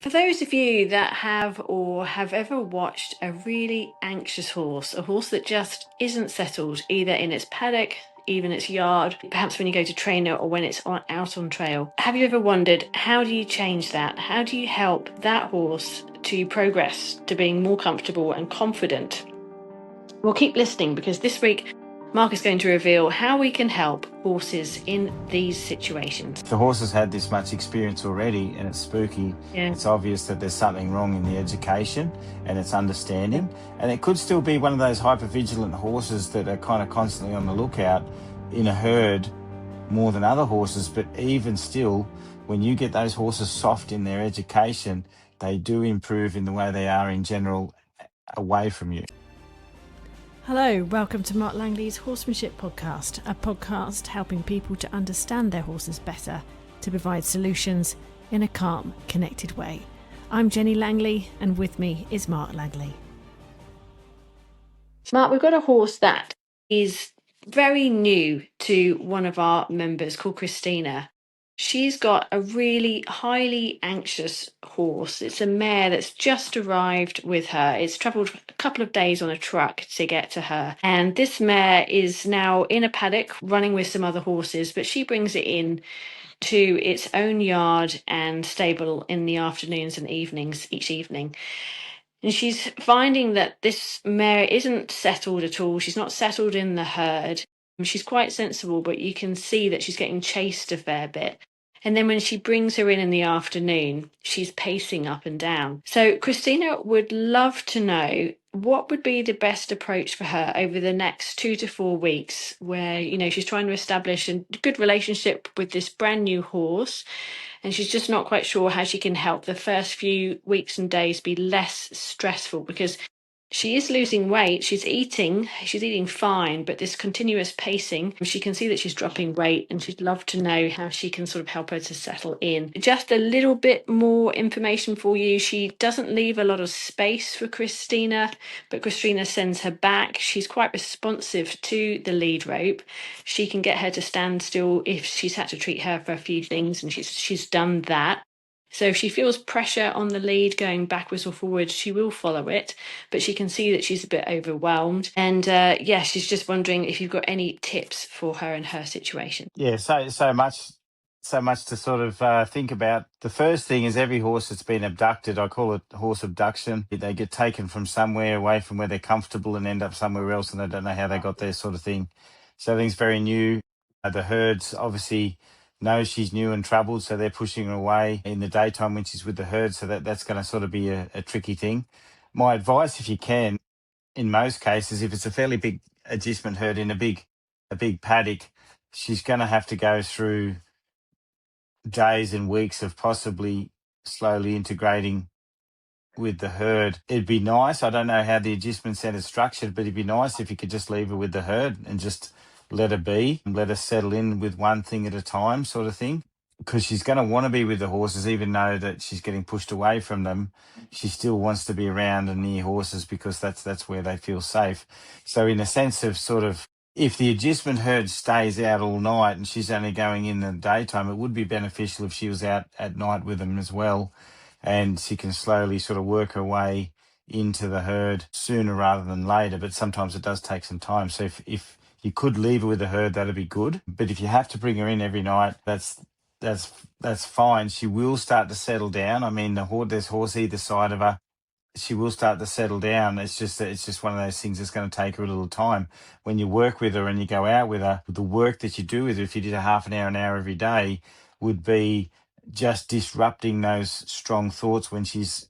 For those of you that have or have ever watched a really anxious horse, a horse that just isn't settled either in its paddock, even its yard, perhaps when you go to train it or when it's out on trail, have you ever wondered, how do you change that? How do you help that horse to progress to being more comfortable and confident? Well, keep listening, because this week Mark is going to reveal how we can help horses in these situations. If the horse has had this much experience already and it's spooky, it's obvious that there's something wrong in the education and its understanding. And it could still be one of those hypervigilant horses that are kind of constantly on the lookout in a herd more than other horses. But even still, when you get those horses soft in their education, they do improve in the way they are in general away from you. Hello, welcome to Mark Langley's Horsemanship Podcast, a podcast helping people to understand their horses better, to provide solutions in a calm, connected way. I'm Jenny Langley, and with me is Mark Langley. Mark, we've got a horse that is very new to one of our members called Christina. She's got a really highly anxious horse. It's a mare that's just arrived with her. It's travelled a couple of days on a truck to get to her. And this mare is now in a paddock running with some other horses, but she brings it in to its own yard and stable in the afternoons and evenings each evening. And she's finding that this mare isn't settled at all. She's not settled in the herd. She's quite sensible, but you can see that she's getting chased a fair bit. And then when she brings her in the afternoon, she's pacing up and down. So Christina would love to know what would be the best approach for her over the next 2 to 4 weeks, where, she's trying to establish a good relationship with this brand new horse. And she's just not quite sure how she can help the first few weeks and days be less stressful, because she is losing weight. She's eating fine, but this continuous pacing, she can see that she's dropping weight, and she'd love to know how she can sort of help her to settle in. Just a little bit more information for you. She doesn't leave a lot of space for Christina, but Christina sends her back. She's quite responsive to the lead rope. She can get her to stand still if she's had to treat her for a few things, and she's done that. So if she feels pressure on the lead going backwards or forwards, she will follow it, but she can see that she's a bit overwhelmed. And she's just wondering if you've got any tips for her in her situation. Yeah, so much to sort of think about. The first thing is, every horse that's been abducted, I call it horse abduction. They get taken from somewhere away from where they're comfortable and end up somewhere else, and they don't know how they got there, sort of thing. So everything's very new. The herds obviously know she's new and troubled, so they're pushing her away in the daytime when she's with the herd. So that's going to sort of be a tricky thing. My advice, if you can, in most cases, if it's a fairly big agistment herd in a big paddock, she's going to have to go through days and weeks of possibly slowly integrating with the herd. It'd be nice, I don't know how the agistment centre's structured, but it'd be nice if you could just leave her with the herd and just let her be, and let her settle in with one thing at a time, sort of thing. Because she's going to want to be with the horses, even though that she's getting pushed away from them. She still wants to be around and near horses, because that's where they feel safe. So in a sense of sort of, if the agistment herd stays out all night and she's only going in the daytime, it would be beneficial if she was out at night with them as well, and she can slowly sort of work her way into the herd sooner rather than later. But sometimes it does take some time. So if you could leave her with the herd, that'd be good. But if you have to bring her in every night, that's fine. She will start to settle down. I mean, there's horse either side of her. She will start to settle down. It's just one of those things that's going to take her a little time. When you work with her and you go out with her, the work that you do with her, if you did a half an hour every day, would be just disrupting those strong thoughts when she's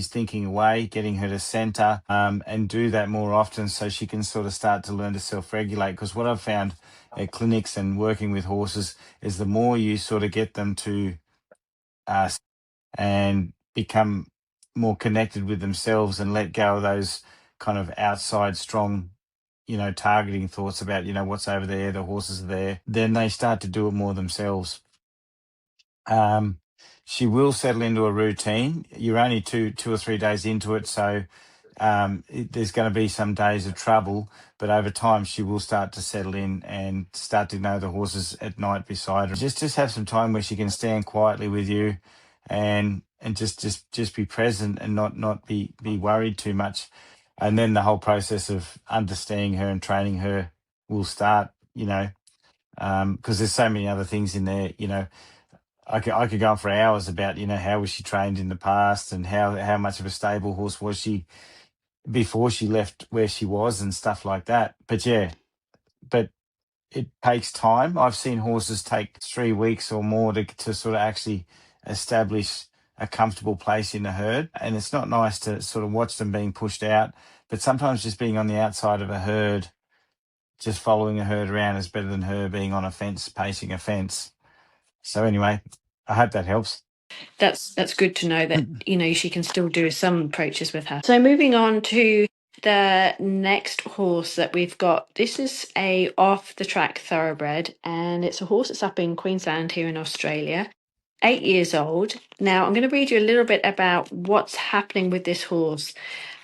thinking away, getting her to center, and do that more often, so she can sort of start to learn to self-regulate. Because what I've found at clinics and working with horses is, the more you sort of get them to and become more connected with themselves and let go of those kind of outside strong, targeting thoughts about, what's over there, the horses are there, then they start to do it more themselves. She will settle into a routine. You're only two or 3 days into it, so there's going to be some days of trouble, but over time she will start to settle in and start to know the horses at night beside her. Just have some time where she can stand quietly with you and and just be present and not be worried too much. And then the whole process of understanding her and training her will start, because there's so many other things in there. I could go on for hours about, how was she trained in the past and how much of a stable horse was she before she left where she was and stuff like that. But it takes time. I've seen horses take 3 weeks or more to sort of actually establish a comfortable place in the herd. And it's not nice to sort of watch them being pushed out, but sometimes just being on the outside of a herd, just following a herd around is better than her being on a fence, pacing a fence. So anyway, I hope that helps. That's good to know that, she can still do some approaches with her. So moving on to the next horse that we've got. This is a off-the-track thoroughbred, and it's a horse that's up in Queensland here in Australia. 8 years old. Now, I'm going to read you a little bit about what's happening with this horse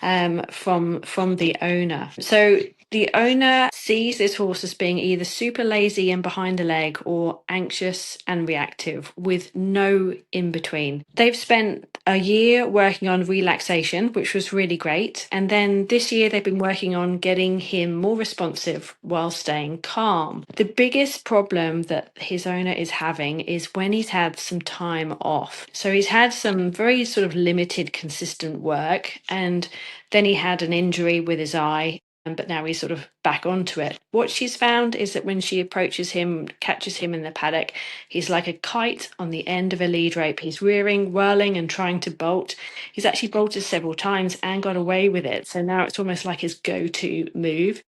from the owner. So the owner sees this horse as being either super lazy and behind the leg or anxious and reactive with no in between. They've spent a year working on relaxation, which was really great. And then this year they've been working on getting him more responsive while staying calm. The biggest problem that his owner is having is when he's had some time off. So he's had some very sort of limited, consistent work, and then he had an injury with his eye, but now he's sort of back onto it. What she's found is that when she approaches him, catches him in the paddock, he's like a kite on the end of a lead rope. He's rearing, whirling, and trying to bolt. He's actually bolted several times and got away with it. So now it's almost like his go-to move.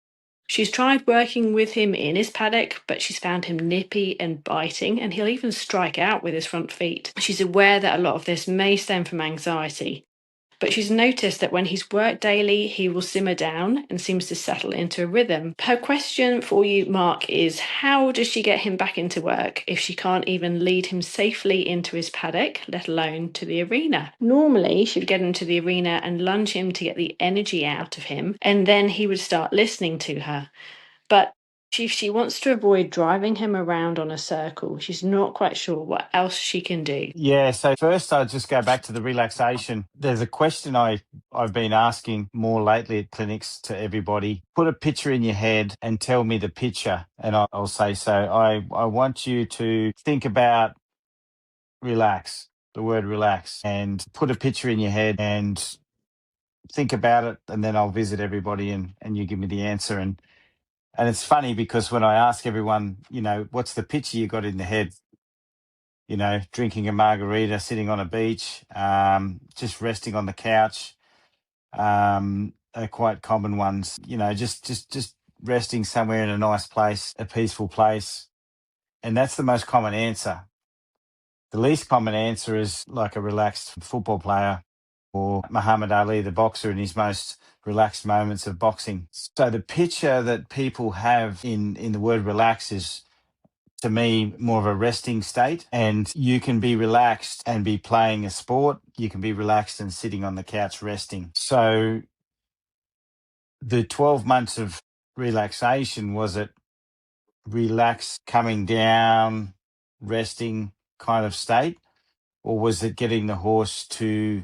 She's tried working with him in his paddock, but she's found him nippy and biting, and he'll even strike out with his front feet. She's aware that a lot of this may stem from anxiety, but she's noticed that when he's worked daily, he will simmer down and seems to settle into a rhythm. Her question for you, Mark, is how does she get him back into work if she can't even lead him safely into his paddock, let alone to the arena? Normally, she'd get him to the arena and lunge him to get the energy out of him, and then he would start listening to her. But if she wants to avoid driving him around on a circle, she's not quite sure what else she can do. Yeah, so first I'll just go back to the relaxation. There's a question I've been asking more lately at clinics to everybody. Put a picture in your head and tell me the picture. And I'll say, so I want you to think about relax, the word relax, and put a picture in your head and think about it. And then I'll visit everybody and you give me the answer. And it's funny because when I ask everyone, what's the picture you got in the head? Drinking a margarita, sitting on a beach, just resting on the couch, are quite common ones. Just resting somewhere in a nice place, a peaceful place. And that's the most common answer. The least common answer is like a relaxed football player or Muhammad Ali, the boxer, in his most relaxed moments of boxing. So the picture that people have in the word relax is, to me, more of a resting state. And you can be relaxed and be playing a sport. You can be relaxed and sitting on the couch resting. So the 12 months of relaxation, was it relax, coming down, resting kind of state? Or was it getting the horse to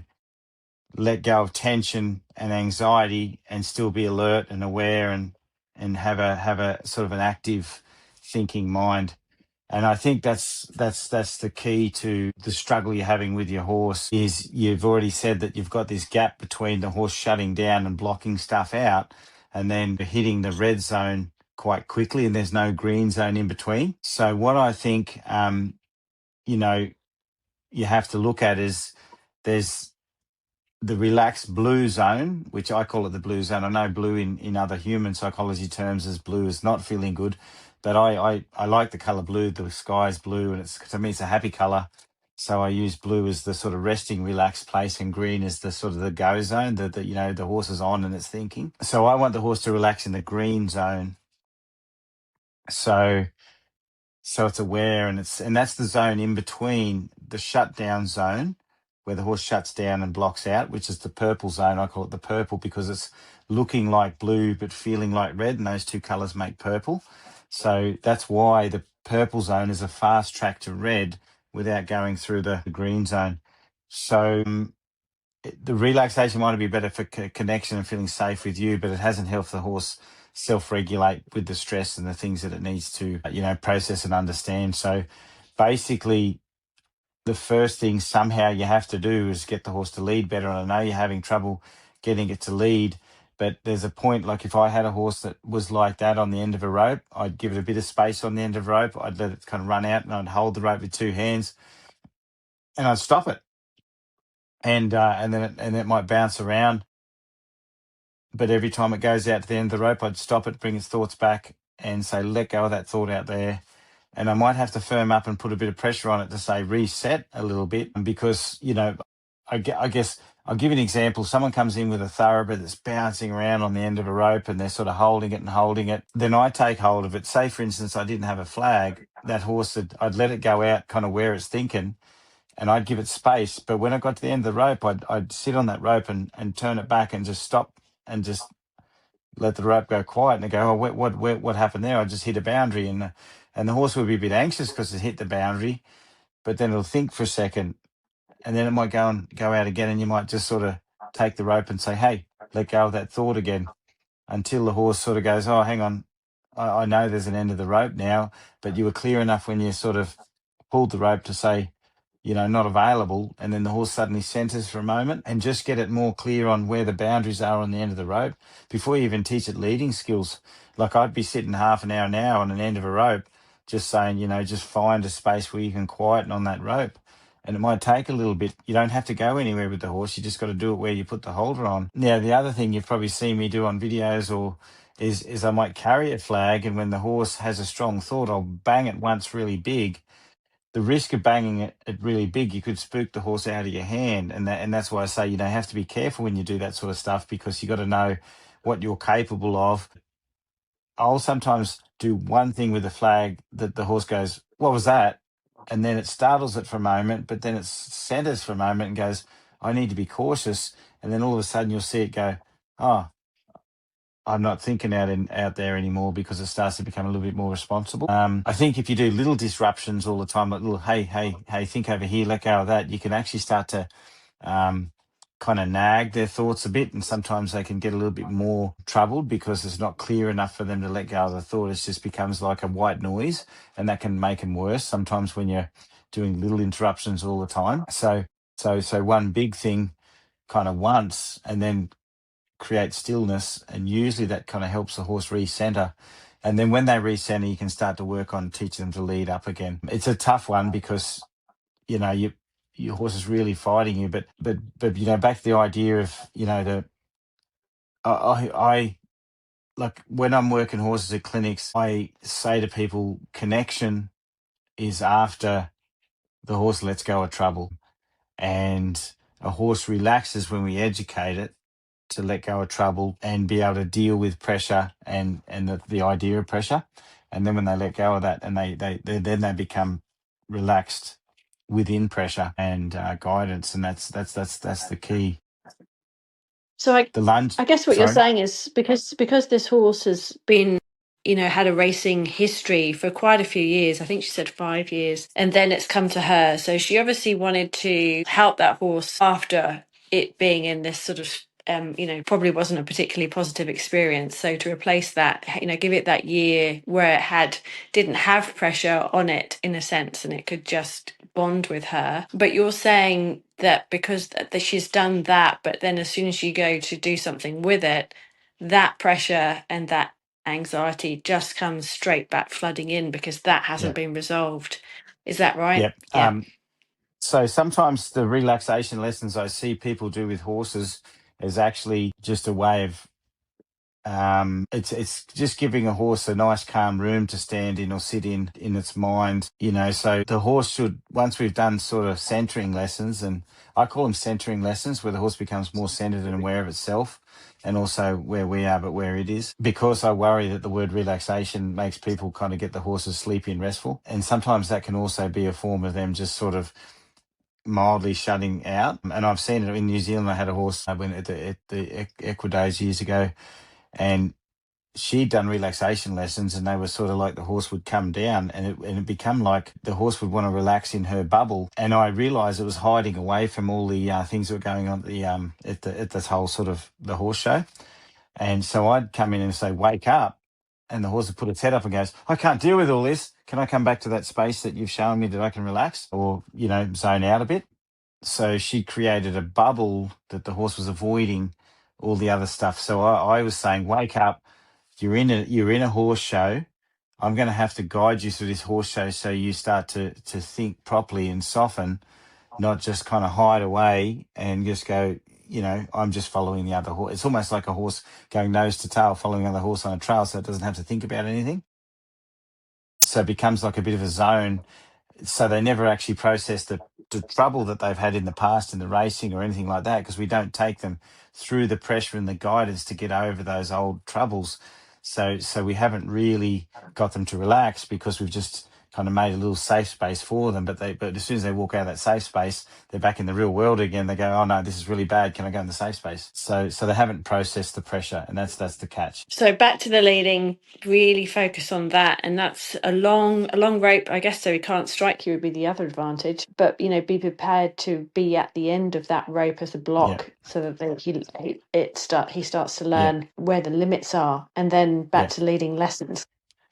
let go of tension and anxiety and still be alert and aware and have a sort of an active thinking mind? And I think that's the key to the struggle you're having with your horse. Is you've already said that you've got this gap between the horse shutting down and blocking stuff out and then hitting the red zone quite quickly, and there's no green zone in between. So what I think you have to look at is there's the relaxed blue zone, which I call it the blue zone. I know blue in other human psychology terms as blue is not feeling good, but I like the colour blue. The sky's blue, and to me it's a happy colour. So I use blue as the sort of resting, relaxed place, and green as the sort of the go zone, that the horse is on and it's thinking. So I want the horse to relax in the green zone. So it's aware, and that's the zone in between the shutdown zone, where the horse shuts down and blocks out, which is the purple zone. I call it the purple because it's looking like blue but feeling like red, and those two colours make purple. So that's why the purple zone is a fast track to red without going through the green zone. So the relaxation might be better for connection and feeling safe with you, but it hasn't helped the horse self-regulate with the stress and the things that it needs to, process and understand. So basically, the first thing somehow you have to do is get the horse to lead better. And I know you're having trouble getting it to lead, but there's a point, like if I had a horse that was like that on the end of a rope, I'd give it a bit of space on the end of a rope. I'd let it kind of run out and I'd hold the rope with two hands and I'd stop it. And then it might bounce around. But every time it goes out to the end of the rope, I'd stop it, bring its thoughts back and say, let go of that thought out there. And I might have to firm up and put a bit of pressure on it to say reset a little bit, because, I guess I'll give you an example. Someone comes in with a thoroughbred that's bouncing around on the end of a rope and they're sort of holding it and holding it. Then I take hold of it. Say, for instance, I didn't have a flag. That horse, I'd let it go out kind of where it's thinking and I'd give it space. But when I got to the end of the rope, I'd sit on that rope and turn it back and just stop and just let the rope go quiet, and they go, oh, what happened there? I just hit a boundary, and the horse would be a bit anxious because it hit the boundary, but then it'll think for a second, and then it might go out again, and you might just sort of take the rope and say, hey, let go of that thought again, until the horse sort of goes, oh, hang on, I know there's an end of the rope now, but you were clear enough when you sort of pulled the rope to say, not available. And then the horse suddenly centers for a moment, and just get it more clear on where the boundaries are on the end of the rope before you even teach it leading skills. Like I'd be sitting half an hour now on an end of a rope, just saying, just find a space where you can quieten on that rope. And it might take a little bit. You don't have to go anywhere with the horse. You just got to do it where you put the holder on. Now, the other thing you've probably seen me do on videos is I might carry a flag, and when the horse has a strong thought, I'll bang it once really big. The risk of banging it really big, you could spook the horse out of your hand. And that's why I say, you have to be careful when you do that sort of stuff, because you got to know what you're capable of. I'll sometimes do one thing with a flag that the horse goes, what was that? And then it startles it for a moment, but then it centers for a moment and goes, I need to be cautious. And then all of a sudden you'll see it go, oh, I'm not thinking out there anymore, because it starts to become a little bit more responsible. I think if you do little disruptions all the time, like little, hey, think over here, let go of that, you can actually start to kind of nag their thoughts a bit. And sometimes they can get a little bit more troubled because it's not clear enough for them to let go of the thought. It just becomes like a white noise, and that can make them worse sometimes when you're doing little interruptions all the time. So one big thing kind of once, and then create stillness, and usually that kind of helps the horse recenter. And then when they recenter, you can start to work on teaching them to lead up again. It's a tough one because your horse is really fighting you, but back to the idea of I like when I'm working horses at clinics, I say to people, connection is after the horse lets go of trouble, and a horse relaxes when we educate it to let go of trouble and be able to deal with pressure and the idea of pressure. And then when they let go of that, and they become relaxed within pressure and guidance, and that's the key. So The lunge. I guess what you're Sorry. saying is because this horse has been, had a racing history for quite a few years. I think she said 5 years, and then it's come to her. So she obviously wanted to help that horse after it being in this sort of probably wasn't a particularly positive experience. So to replace that, give it that year where it didn't have pressure on it in a sense, and it could just bond with her. But you're saying that because that she's done that, but then as soon as you go to do something with it, that pressure and that anxiety just comes straight back flooding in because that hasn't been resolved. Is that right? Yep. Yeah. So sometimes the relaxation lessons I see people do with horses is actually just a way of it's just giving a horse a nice calm room to stand in or sit in its mind, so the horse should, once we've done sort of centering lessons, and I call them centering lessons, where the horse becomes more centered and aware of itself, and also where we are, but where it is, because I worry that the word relaxation makes people kind of get the horses sleepy and restful. And sometimes that can also be a form of them just sort of mildly shutting out. And I've seen it in New Zealand. I had a horse I went at the Equidays years ago, and she'd done relaxation lessons, and they were sort of like the horse would come down, and it become like the horse would want to relax in her bubble. And I realised it was hiding away from all the things that were going on at this whole sort of the horse show. And so I'd come in and say, "Wake up," and the horse would put its head up and goes, "I can't deal with all this. Can I come back to that space that you've shown me that I can relax or zone out a bit?" So she created a bubble that the horse was avoiding all the other stuff. So I was saying, "Wake up. You're in a horse show. I'm going to have to guide you through this horse show so you start to think properly and soften, not just kind of hide away and just go, I'm just following the other horse." It's almost like a horse going nose to tail, following another horse on a trail, so it doesn't have to think about anything. So it becomes like a bit of a zone. So they never actually process the trouble that they've had in the past in the racing or anything like that, because we don't take them through the pressure and the guidance to get over those old troubles. So we haven't really got them to relax, because we've just kind of made a little safe space for them. But as soon as they walk out of that safe space, they're back in the real world again. They go, "Oh no, this is really bad. Can I go in the safe space?" So they haven't processed the pressure, and that's the catch. So back to the leading, really focus on that, and that's a long rope, I guess. So he can't strike you would be the other advantage, but be prepared to be at the end of that rope as a block, so that he starts to learn where the limits are, and then back to leading lessons.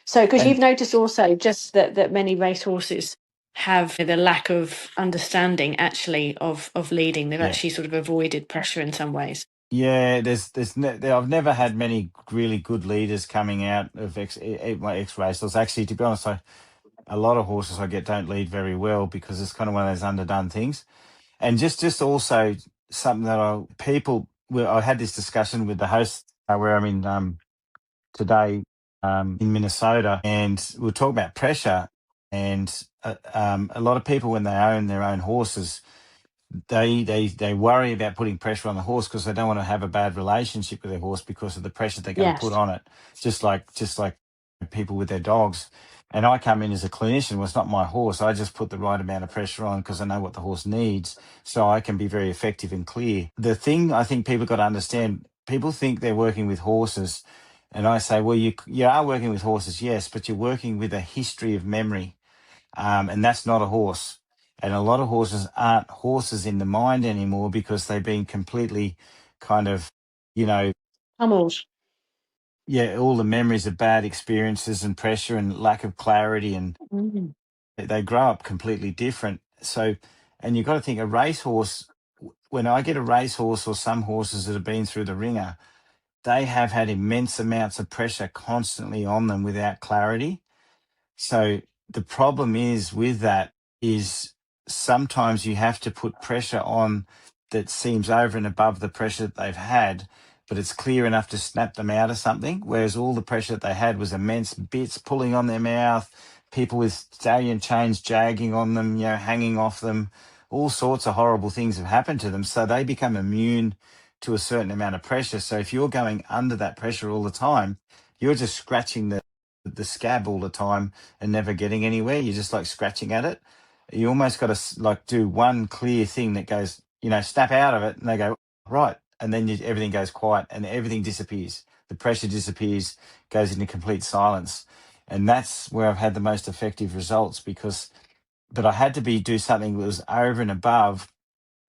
So because you've noticed also just that many racehorses have the lack of understanding actually of leading. They've actually sort of avoided pressure in some ways. Yeah, I've never had many really good leaders coming out of my ex-racers. Actually, to be honest, a lot of horses I get don't lead very well, because it's kind of one of those underdone things. And just also something that I had this discussion with the host where I'm in today in Minnesota, and we'll talk about pressure. And a lot of people, when they own their own horses, they worry about putting pressure on the horse, because they don't want to have a bad relationship with their horse because of the pressure they're going to put on it. Just like people with their dogs. And I come in as a clinician. Well, it's not my horse. I just put the right amount of pressure on, because I know what the horse needs, so I can be very effective and clear. The thing I think people got to understand, people think they're working with horses, and I say, well, you are working with horses, yes, but you're working with a history of memory, and that's not a horse. And a lot of horses aren't horses in the mind anymore, because they've been completely kind of, Hummels. all the memories of bad experiences and pressure and lack of clarity, and they grow up completely different. So, and you've got to think, a racehorse, when I get a racehorse or some horses that have been through the ringer, they have had immense amounts of pressure constantly on them without clarity. So the problem is with that is sometimes you have to put pressure on that seems over and above the pressure that they've had, but it's clear enough to snap them out of something. Whereas all the pressure that they had was immense, bits pulling on their mouth, people with stallion chains jagging on them, hanging off them. All sorts of horrible things have happened to them. So they become immune to a certain amount of pressure. So if you're going under that pressure all the time, you're just scratching the scab all the time and never getting anywhere. You're just like scratching at it. You almost got to like do one clear thing that goes, snap out of it, and they go, right. And then everything goes quiet and everything disappears. The pressure disappears, goes into complete silence. And that's where I've had the most effective results, but I had to do something that was over and above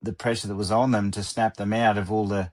the pressure that was on them to snap them out of all the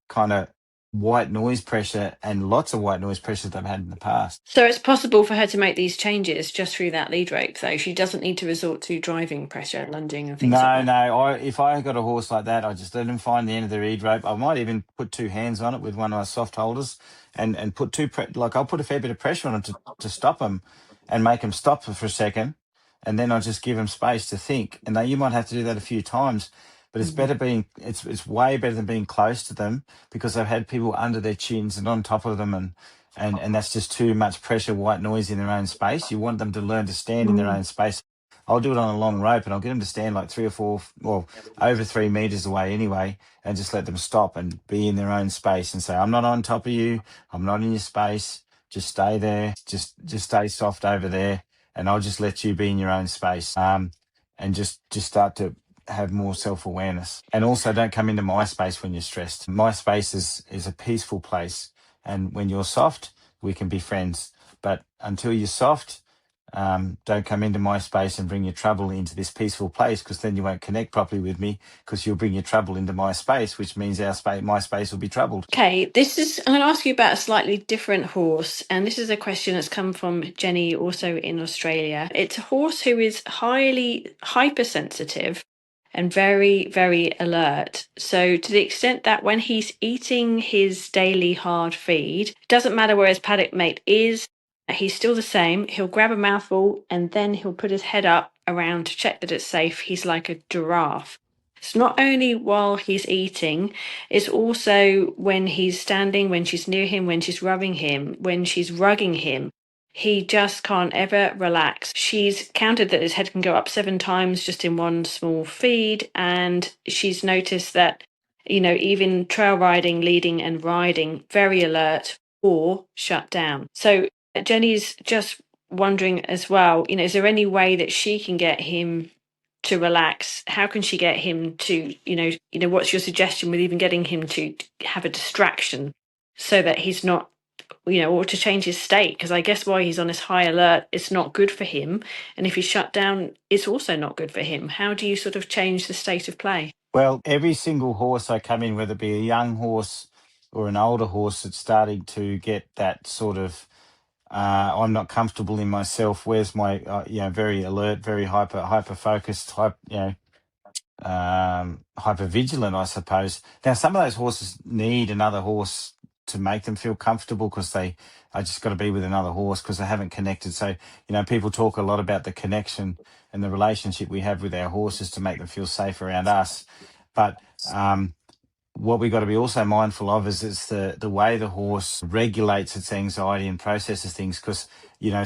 kind of white noise pressure and lots of white noise pressure they've had in the past. So it's possible for her to make these changes just through that lead rope, though. She doesn't need to resort to driving pressure, lunging and things like that. No. If I got a horse like that, I just let them find the end of the lead rope. I might even put two hands on it with one of my soft holders and put I'll put a fair bit of pressure on them to stop them and make them stop for a second. And then I'll just give them space to think. And you might have to do that a few times, but it's better it's way better than being close to them, because I've had people under their chins and on top of them, and that's just too much pressure, white noise in their own space. You want them to learn to stand in their own space. I'll do it on a long rope, and I'll get them to stand like 3 or 4, well, over 3 meters away anyway, and just let them stop and be in their own space and say, I'm not on top of you. I'm not in your space. Just stay there. Just stay soft over there. And I'll just let you be in your own space. And just start to have more self-awareness. And also don't come into my space when you're stressed. My space is a peaceful place. And when you're soft, we can be friends. But until you're soft, don't come into my space and bring your trouble into this peaceful place, because then you won't connect properly with me, because you'll bring your trouble into my space, which means my space will be troubled. Okay, I'm going to ask you about a slightly different horse, and this is a question that's come from Jenny, also in Australia. It's a horse who is highly hypersensitive and very, very alert. So, to the extent that when he's eating his daily hard feed, it doesn't matter where his paddock mate is, he's still the same. He'll grab a mouthful and then he'll put his head up around to check that it's safe. He's like a giraffe. It's not only while he's eating, it's also when he's standing, when she's near him, when she's rubbing him, when she's rugging him. He just can't ever relax. She's counted that his head can go up 7 times just in one small feed. And she's noticed that, even trail riding, leading and riding, very alert or shut down. So Jenny's just wondering as well, is there any way that she can get him to relax? How can she get him to, what's your suggestion with even getting him to have a distraction so that he's not, or to change his state? Because I guess while he's on this high alert, it's not good for him. And if he's shut down, it's also not good for him. How do you sort of change the state of play? Well, every single horse I come in, whether it be a young horse or an older horse that's starting to get that sort of, I'm not comfortable in myself. Where's my, very alert, very hyper focused, hyper vigilant, I suppose. Now, some of those horses need another horse to make them feel comfortable, because I just got to be with another horse because they haven't connected. So, people talk a lot about the connection and the relationship we have with our horses to make them feel safe around us. But what we got to be also mindful of is the way the horse regulates its anxiety and processes things, because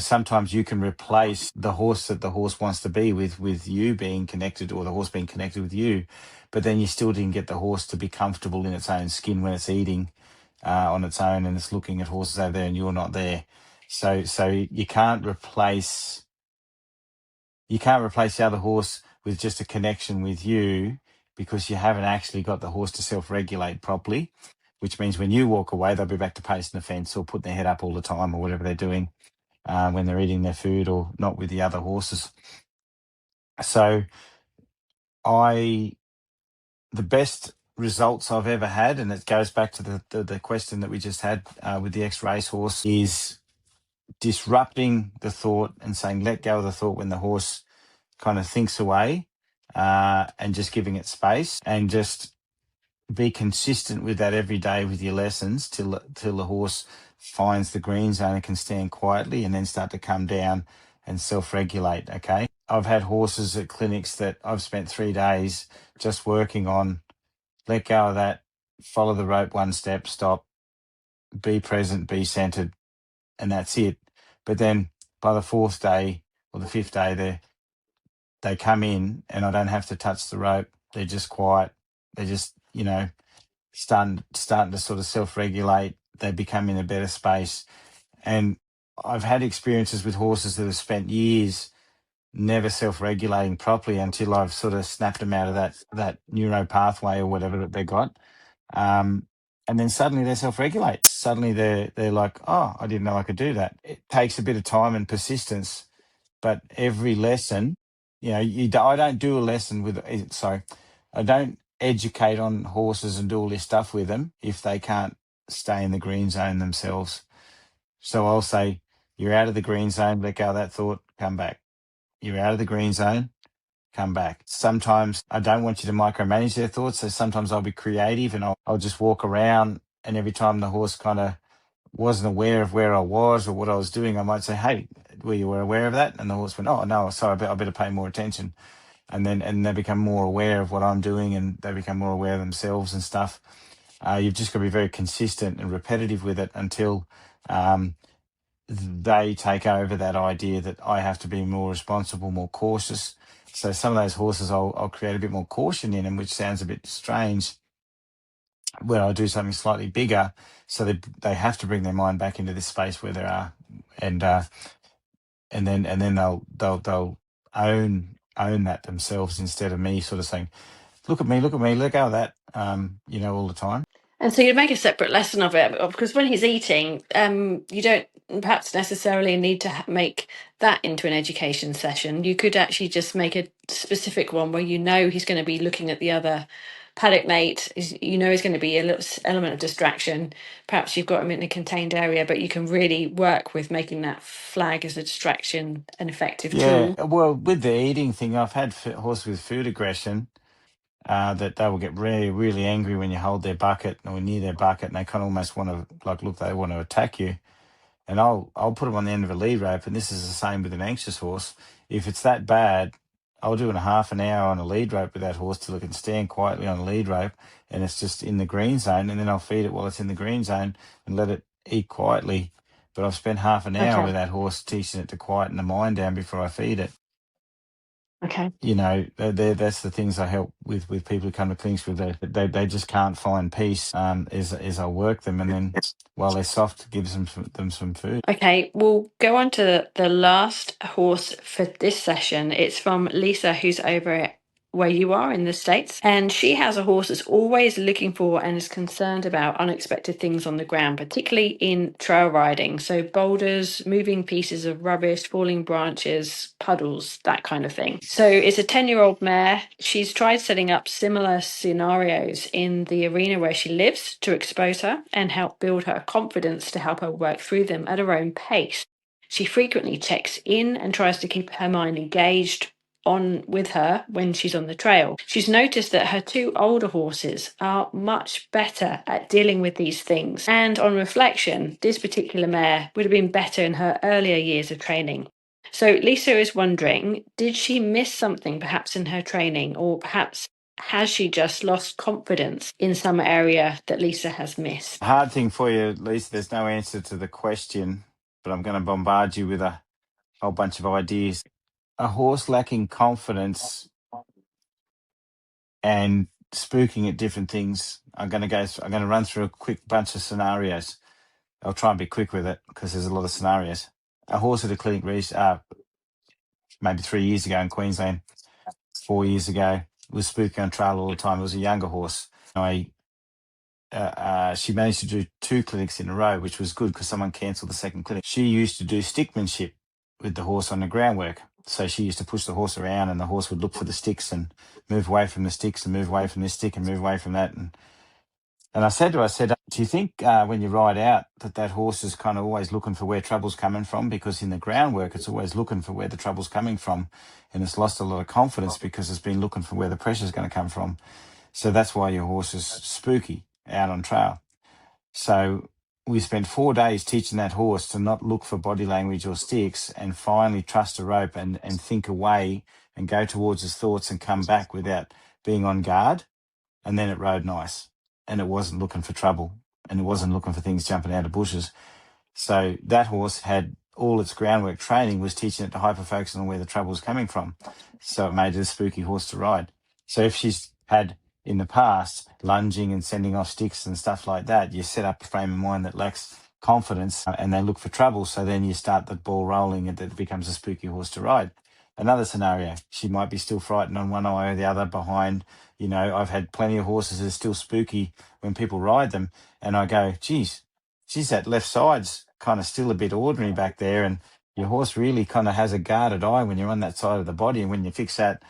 sometimes you can replace the horse that the horse wants to be with you being connected, or the horse being connected with you, but then you still didn't get the horse to be comfortable in its own skin when it's eating on its own and it's looking at horses over there and you're not there. So you can't replace the other horse with just a connection with you, because you haven't actually got the horse to self-regulate properly, which means when you walk away, they'll be back to pacing the fence or putting their head up all the time or whatever they're doing when they're eating their food or not with the other horses. So the best results I've ever had, and it goes back to the question that we just had with the ex-racehorse, is disrupting the thought and saying, let go of the thought when the horse kind of thinks away, and just giving it space, and just be consistent with that every day with your lessons till the horse finds the green zone and can stand quietly, and then start to come down and self-regulate. Okay, I've had horses at clinics that I've spent 3 days just working on, let go of that, follow the rope 1 step, stop, be present, be centered, and that's it. But then by the 4th day or the 5th day, they come in and I don't have to touch the rope. They're just quiet. They're just, starting to sort of self-regulate. They become in a better space. And I've had experiences with horses that have spent years never self-regulating properly until I've sort of snapped them out of that neuro pathway or whatever that they got. And then suddenly they self-regulate. Suddenly they're like, oh, I didn't know I could do that. It takes a bit of time and persistence, but every lesson, I don't do a lesson with, I don't educate on horses and do all this stuff with them if they can't stay in the green zone themselves. So I'll say, you're out of the green zone, let go of that thought, come back. You're out of the green zone, come back. Sometimes I don't want you to micromanage their thoughts, so sometimes I'll be creative and I'll just walk around, and every time the horse kind of wasn't aware of where I was or what I was doing, I might say, hey, were you aware of that? And the horse went, oh, no, sorry, I better pay more attention. And they become more aware of what I'm doing, and they become more aware of themselves and stuff. You've just got to be very consistent and repetitive with it until they take over that idea that I have to be more responsible, more cautious. So some of those horses, I'll create a bit more caution in them, which sounds a bit strange, where I'll do something slightly bigger, so they have to bring their mind back into this space where they are, and then they'll own that themselves, instead of me sort of saying, look at me, let go of that, all the time. And so you make a separate lesson of it, because when he's eating, you don't perhaps necessarily need to make that into an education session. You could actually just make a specific one where he's going to be looking at the other paddock mate. He's going to be a little element of distraction. Perhaps you've got him in a contained area, but you can really work with making that flag as a distraction an effective tool. Yeah, well, with the eating thing, I've had horses with food aggression that they will get really, really angry when you hold their bucket or near their bucket, and they kind of almost want to, look, they want to attack you. And I'll put them on the end of a lead rope, and this is the same with an anxious horse. If it's that bad, I'll do it a half an hour on a lead rope with that horse till it can stand quietly on a lead rope, and it's just in the green zone, and then I'll feed it while it's in the green zone and let it eat quietly. But I've spent half an hour with that horse teaching it to quieten the mind down before I feed it. Okay. That's the things I help with people who come to clinics with. They just can't find peace. As I work them, and then while they're soft, gives them some food. Okay, we'll go on to the last horse for this session. It's from Lisa, who's over where you are in the States. And she has a horse that's always looking for and is concerned about unexpected things on the ground, particularly in trail riding. So boulders, moving pieces of rubbish, falling branches, puddles, that kind of thing. So it's a 10-year-old mare. She's tried setting up similar scenarios in the arena where she lives to expose her and help build her confidence to help her work through them at her own pace. She frequently checks in and tries to keep her mind engaged on with her when she's on the trail. She's noticed that her two older horses are much better at dealing with these things, and on reflection, this particular mare would have been better in her earlier years of training. So Lisa is wondering, did she miss something perhaps in her training, or perhaps has she just lost confidence in some area that Lisa has missed? Hard thing for you, Lisa. There's no answer to the question, but I'm going to bombard you with a whole bunch of ideas. A horse lacking confidence and spooking at different things. I'm going to run through a quick bunch of scenarios. I'll try and be quick with it because there's a lot of scenarios. A horse at a clinic maybe 3 years ago in Queensland, 4 years ago, was spooking on trail all the time. It was a younger horse. She managed to do 2 clinics in a row, which was good because someone cancelled the second clinic. She used to do stickmanship with the horse on the groundwork. So she used to push the horse around, and the horse would look for the sticks and move away from the sticks and move away from this stick and move away from that. And I said to her, do you think when you ride out that horse is kind of always looking for where trouble's coming from? Because in the groundwork, it's always looking for where the trouble's coming from, and it's lost a lot of confidence because it's been looking for where the pressure's going to come from. So that's why your horse is spooky out on trail. So we spent 4 days teaching that horse to not look for body language or sticks, and finally trust a rope and think away and go towards his thoughts and come back without being on guard. And then it rode nice, and it wasn't looking for trouble, and it wasn't looking for things jumping out of bushes. So that horse had all its groundwork training was teaching it to hyper-focus on where the trouble was coming from. So it made it a spooky horse to ride. So if she's had in the past lunging and sending off sticks and stuff like that, you set up a frame of mind that lacks confidence and they look for trouble. So then you start the ball rolling and it becomes a spooky horse to ride. Another scenario, she might be still frightened on one eye or the other behind. I've had plenty of horses that are still spooky when people ride them. And I go, geez, that left side's kind of still a bit ordinary back there. And your horse really kind of has a guarded eye when you're on that side of the body. And when you fix that,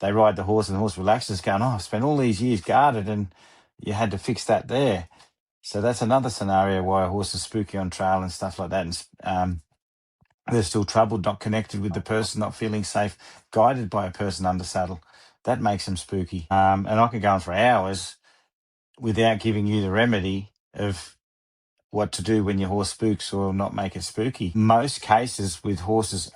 they ride the horse and the horse relaxes going, I've spent all these years guarded and you had to fix that there. So that's another scenario why a horse is spooky on trail and stuff like that. And they're still troubled, not connected with the person, not feeling safe, guided by a person under saddle. That makes them spooky. And I could go on for hours without giving you the remedy of what to do when your horse spooks or not make it spooky. Most cases with horses,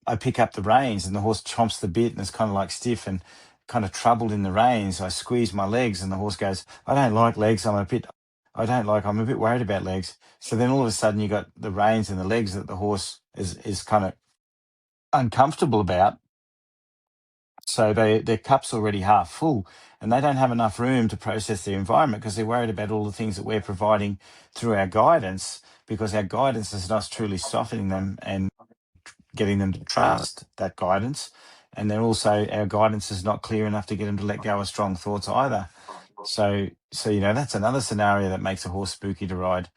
I pick up the reins and the horse chomps the bit and it's kind of like stiff and kind of troubled in the reins. I squeeze my legs and the horse goes, I don't like legs. I'm a bit worried about legs. So then all of a sudden you got the reins and the legs that the horse is kind of uncomfortable about. So their cup's already half full and they don't have enough room to process their environment because they're worried about all the things that we're providing through our guidance, because our guidance is not truly softening them and getting them to trust that guidance. And then also our guidance is not clear enough to get them to let go of strong thoughts either. So that's another scenario that makes a horse spooky to ride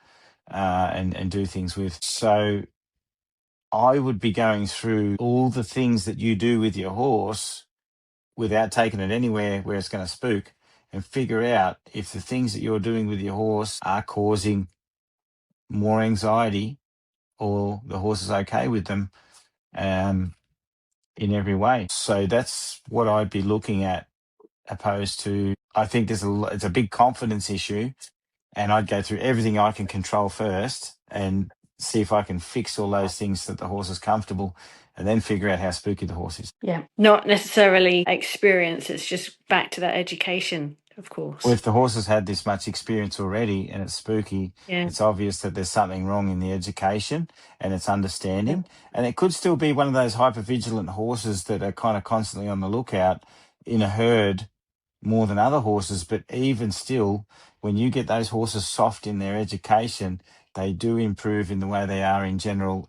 and do things with. So I would be going through all the things that you do with your horse without taking it anywhere where it's going to spook, and figure out if the things that you're doing with your horse are causing more anxiety or the horse is okay with them in every way. So that's what I'd be looking at, opposed to, I think it's a big confidence issue, and I'd go through everything I can control first and see if I can fix all those things so that the horse is comfortable, and then figure out how spooky the horse is. Yeah, not necessarily experience. It's just back to that education, of course. Well, if the horse has had this much experience already and it's spooky, it's obvious that there's something wrong in the education and its understanding. And it could still be one of those hypervigilant horses that are kind of constantly on the lookout in a herd more than other horses. But even still, when you get those horses soft in their education, they do improve in the way they are in general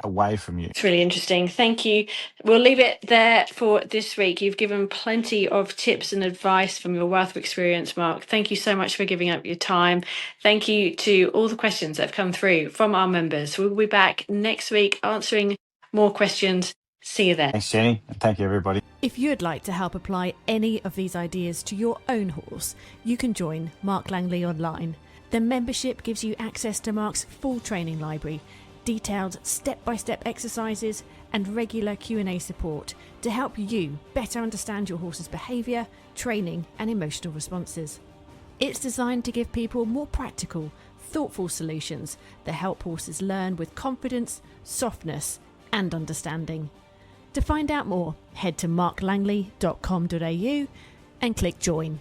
away from you. It's really interesting. Thank you. We'll leave it there for this week. You've given plenty of tips and advice from your wealth of experience, Mark. Thank you so much for giving up your time. Thank you to all the questions that have come through from our members. We'll be back next week answering more questions. See you there. Thanks, Jenny. And thank you, everybody. If you'd like to help apply any of these ideas to your own horse, you can join Mark Langley online. The membership gives you access to Mark's full training library, detailed step-by-step exercises and regular Q&A support to help you better understand your horse's behaviour, training and emotional responses. It's designed to give people more practical, thoughtful solutions that help horses learn with confidence, softness and understanding. To find out more, head to marklangley.com.au and click join.